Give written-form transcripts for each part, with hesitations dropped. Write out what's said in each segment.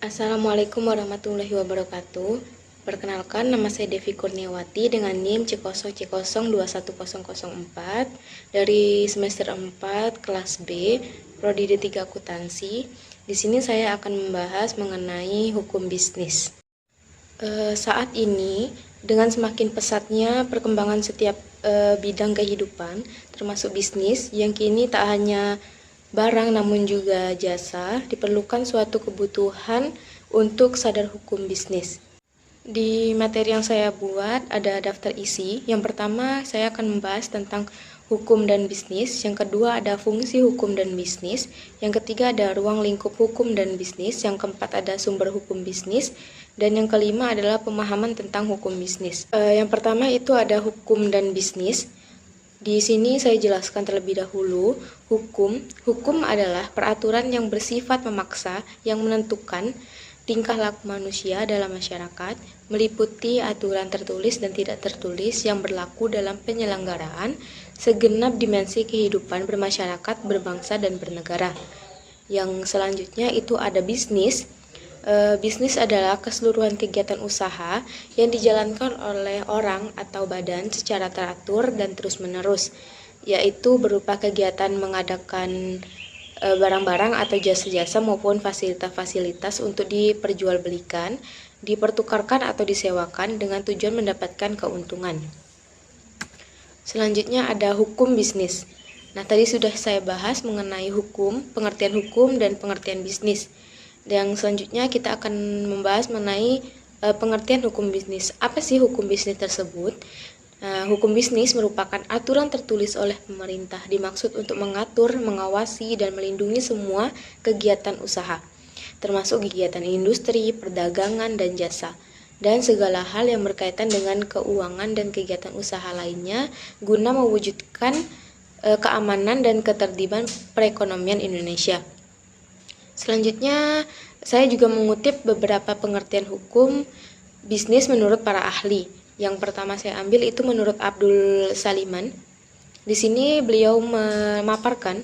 Assalamualaikum warahmatullahi wabarakatuh. Perkenalkan, nama saya Devi Kurniawati dengan NIM C0C021004 dari semester 4 kelas B, Prodi D3 Akuntansi. Di sini saya akan membahas mengenai hukum bisnis. Saat ini, dengan semakin pesatnya perkembangan setiap bidang kehidupan, termasuk bisnis, yang kini tak hanya barang namun juga jasa, diperlukan suatu kebutuhan untuk sadar hukum bisnis. Di materi yang saya buat ada daftar isi. Yang pertama saya akan membahas tentang hukum dan bisnis, yang kedua ada fungsi hukum dan bisnis, yang ketiga ada ruang lingkup hukum dan bisnis, yang keempat ada sumber hukum bisnis, dan yang kelima adalah pemahaman tentang hukum bisnis. Yang pertama itu ada hukum dan bisnis. Di sini saya jelaskan terlebih dahulu, hukum adalah peraturan yang bersifat memaksa yang menentukan tingkah laku manusia dalam masyarakat, meliputi aturan tertulis dan tidak tertulis yang berlaku dalam penyelenggaraan segenap dimensi kehidupan bermasyarakat, berbangsa, dan bernegara. Yang selanjutnya itu ada bisnis. Bisnis adalah keseluruhan kegiatan usaha yang dijalankan oleh orang atau badan secara teratur dan terus-menerus, yaitu berupa kegiatan mengadakan barang-barang atau jasa-jasa maupun fasilitas-fasilitas untuk diperjualbelikan, dipertukarkan atau disewakan dengan tujuan mendapatkan keuntungan. Selanjutnya ada hukum bisnis. Nah, tadi sudah saya bahas mengenai hukum, pengertian hukum dan pengertian bisnis. Yang selanjutnya kita akan membahas mengenai pengertian hukum bisnis. Apa sih hukum bisnis tersebut? Hukum bisnis merupakan aturan tertulis oleh pemerintah, dimaksud untuk mengatur, mengawasi, dan melindungi semua kegiatan usaha, termasuk kegiatan industri, perdagangan, dan jasa, dan segala hal yang berkaitan dengan keuangan dan kegiatan usaha lainnya, guna mewujudkan keamanan dan ketertiban perekonomian Indonesia. Selanjutnya, saya juga mengutip beberapa pengertian hukum bisnis menurut para ahli. Yang pertama saya ambil itu menurut Abdul Saliman. Di sini beliau memaparkan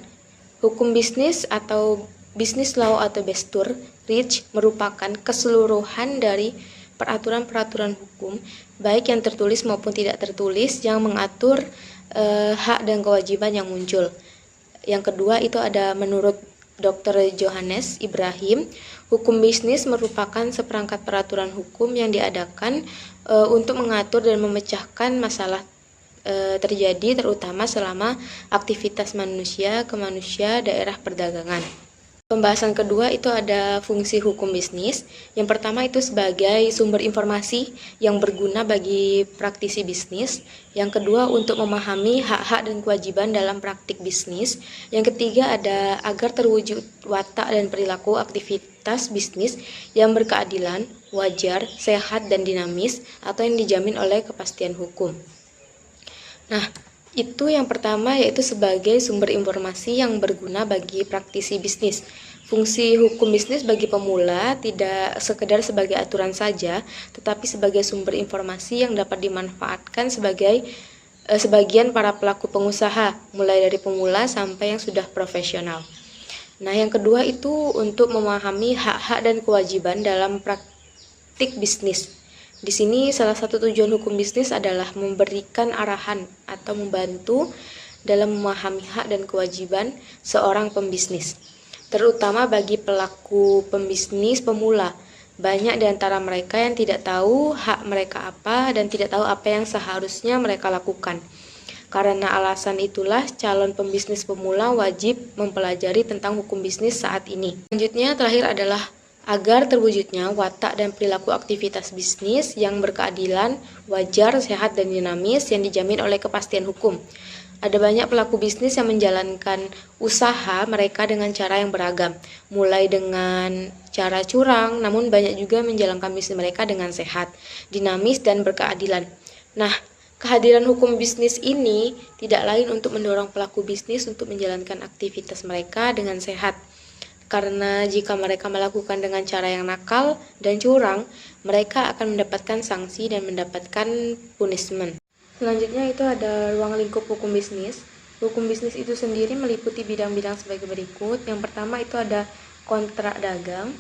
hukum bisnis atau business law atau Bestur Rich merupakan keseluruhan dari peraturan-peraturan hukum, baik yang tertulis maupun tidak tertulis, yang mengatur hak dan kewajiban yang muncul. Yang kedua itu ada menurut Dr. Johannes Ibrahim, hukum bisnis merupakan seperangkat peraturan hukum yang diadakan untuk mengatur dan memecahkan masalah terjadi terutama selama aktivitas manusia ke manusia daerah perdagangan. Pembahasan kedua itu ada fungsi hukum bisnis. Yang pertama itu sebagai sumber informasi yang berguna bagi praktisi bisnis. Yang kedua untuk memahami hak-hak dan kewajiban dalam praktik bisnis. Yang ketiga ada agar terwujud watak dan perilaku aktivitas bisnis yang berkeadilan, wajar, sehat, dan dinamis atau yang dijamin oleh kepastian hukum. Nah, itu yang pertama, yaitu sebagai sumber informasi yang berguna bagi praktisi bisnis. Fungsi hukum bisnis bagi pemula tidak sekedar sebagai aturan saja, tetapi sebagai sumber informasi yang dapat dimanfaatkan sebagian para pelaku pengusaha, mulai dari pemula sampai yang sudah profesional. Nah, yang kedua itu untuk memahami hak-hak dan kewajiban dalam praktik bisnis. Di sini salah satu tujuan hukum bisnis adalah memberikan arahan atau membantu dalam memahami hak dan kewajiban seorang pembisnis, terutama bagi pelaku pembisnis pemula. Banyak di antara mereka yang tidak tahu hak mereka apa dan tidak tahu apa yang seharusnya mereka lakukan. Karena alasan itulah calon pembisnis pemula wajib mempelajari tentang hukum bisnis saat ini. Selanjutnya terakhir adalah agar terwujudnya watak dan perilaku aktivitas bisnis yang berkeadilan, wajar, sehat, dan dinamis yang dijamin oleh kepastian hukum. Ada banyak pelaku bisnis yang menjalankan usaha mereka dengan cara yang beragam, mulai dengan cara curang, namun banyak juga menjalankan bisnis mereka dengan sehat, dinamis, dan berkeadilan. Nah, kehadiran hukum bisnis ini tidak lain untuk mendorong pelaku bisnis untuk menjalankan aktivitas mereka dengan sehat. Karena jika mereka melakukan dengan cara yang nakal dan curang, mereka akan mendapatkan sanksi dan mendapatkan punishment. Selanjutnya itu ada ruang lingkup hukum bisnis. Hukum bisnis itu sendiri meliputi bidang-bidang sebagai berikut. Yang pertama itu ada kontrak dagang.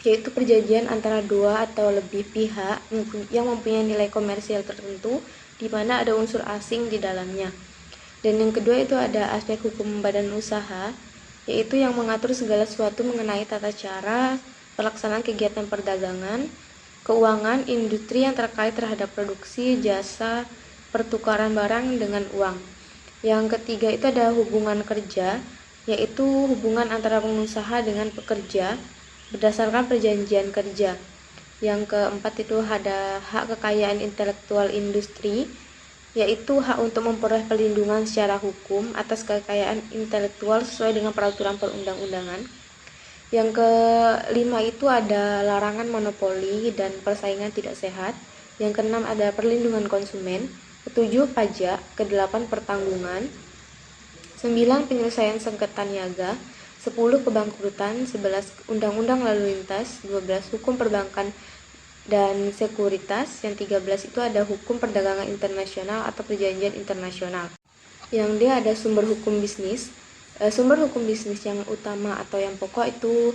yaitu perjanjian antara dua atau lebih pihak yang mempunyai nilai komersial tertentu di mana ada unsur asing di dalamnya. Dan yang kedua itu ada aspek hukum badan usaha, yaitu yang mengatur segala sesuatu mengenai tata cara pelaksanaan kegiatan perdagangan, keuangan, industri yang terkait terhadap produksi, jasa, pertukaran barang dengan uang. Yang ketiga itu ada hubungan kerja, yaitu hubungan antara pengusaha dengan pekerja berdasarkan perjanjian kerja. Yang keempat itu ada hak kekayaan intelektual industri, yaitu hak untuk memperoleh perlindungan secara hukum atas kekayaan intelektual sesuai dengan peraturan perundang-undangan. Yang kelima itu ada larangan monopoli dan persaingan tidak sehat. Yang keenam ada perlindungan konsumen. Ketujuh pajak. Kedelapan pertanggungan. 9 penyelesaian sengketa niaga. 10 kebangkrutan. 11 undang-undang lalu lintas. 12 hukum perbankan dan sekuritas. Yang 13 itu ada hukum perdagangan internasional atau perjanjian internasional. Yang dia ada sumber hukum bisnis. Sumber hukum bisnis yang utama atau yang pokok itu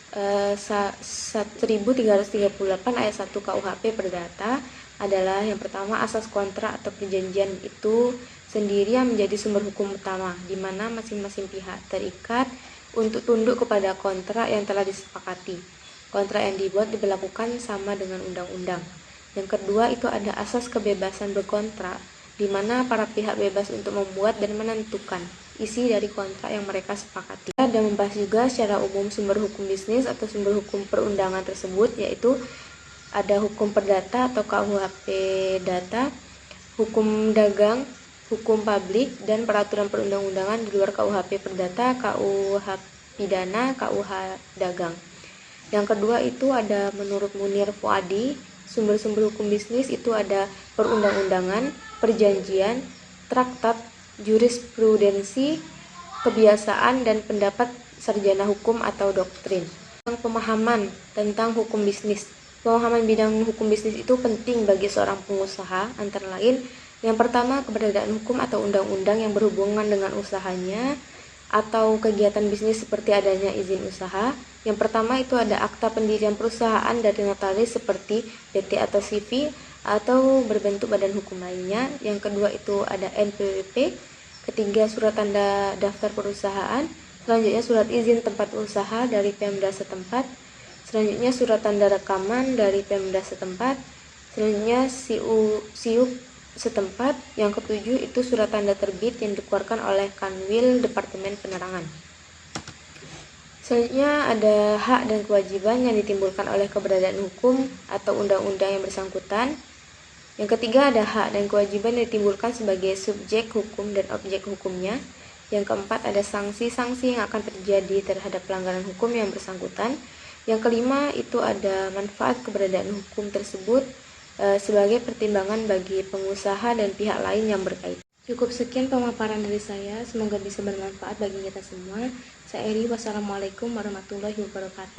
1338 ayat 1 KUHP Perdata adalah yang pertama asas kontrak atau perjanjian itu sendiri yang menjadi sumber hukum utama, di mana masing-masing pihak terikat untuk tunduk kepada kontrak yang telah disepakati. Kontrak yang dibuat diberlakukan sama dengan undang-undang. Yang kedua itu ada asas kebebasan berkontrak, di mana para pihak bebas untuk membuat dan menentukan isi dari kontrak yang mereka sepakati. Dan membahas juga secara umum sumber hukum bisnis atau sumber hukum perundangan tersebut, yaitu ada hukum perdata atau KUHP data, hukum dagang, hukum publik, dan peraturan perundang-undangan di luar KUHP perdata, KUH pidana, KUH dagang. Yang kedua itu ada menurut Munir Fuadi, sumber-sumber hukum bisnis itu ada perundang-undangan, perjanjian, traktat, jurisprudensi, kebiasaan, dan pendapat sarjana hukum atau doktrin. Pemahaman tentang hukum bisnis. Pemahaman bidang hukum bisnis itu penting bagi seorang pengusaha, antara lain yang pertama keberadaan hukum atau undang-undang yang berhubungan dengan usahanya atau kegiatan bisnis seperti adanya izin usaha. Yang pertama itu ada akta pendirian perusahaan dari notaris seperti DT atau CV atau berbentuk badan hukum lainnya. Yang kedua itu ada NPWP. Ketiga surat tanda daftar perusahaan. Selanjutnya surat izin tempat usaha dari Pemda setempat. Selanjutnya surat tanda rekaman dari Pemda setempat. Selanjutnya SIUP setempat. Yang ketujuh itu surat tanda terbit yang dikeluarkan oleh Kanwil Departemen Penerangan. Selanjutnya ada hak dan kewajiban yang ditimbulkan oleh keberadaan hukum atau undang-undang yang bersangkutan. Yang ketiga ada hak dan kewajiban yang ditimbulkan sebagai subjek hukum dan objek hukumnya. Yang keempat ada sanksi-sanksi yang akan terjadi terhadap pelanggaran hukum yang bersangkutan. Yang kelima itu ada manfaat keberadaan hukum tersebut sebagai pertimbangan bagi pengusaha dan pihak lain yang berkaitan. Cukup sekian pemaparan dari saya, semoga bisa bermanfaat bagi kita semua. Saya Eri, wassalamualaikum warahmatullahi wabarakatuh.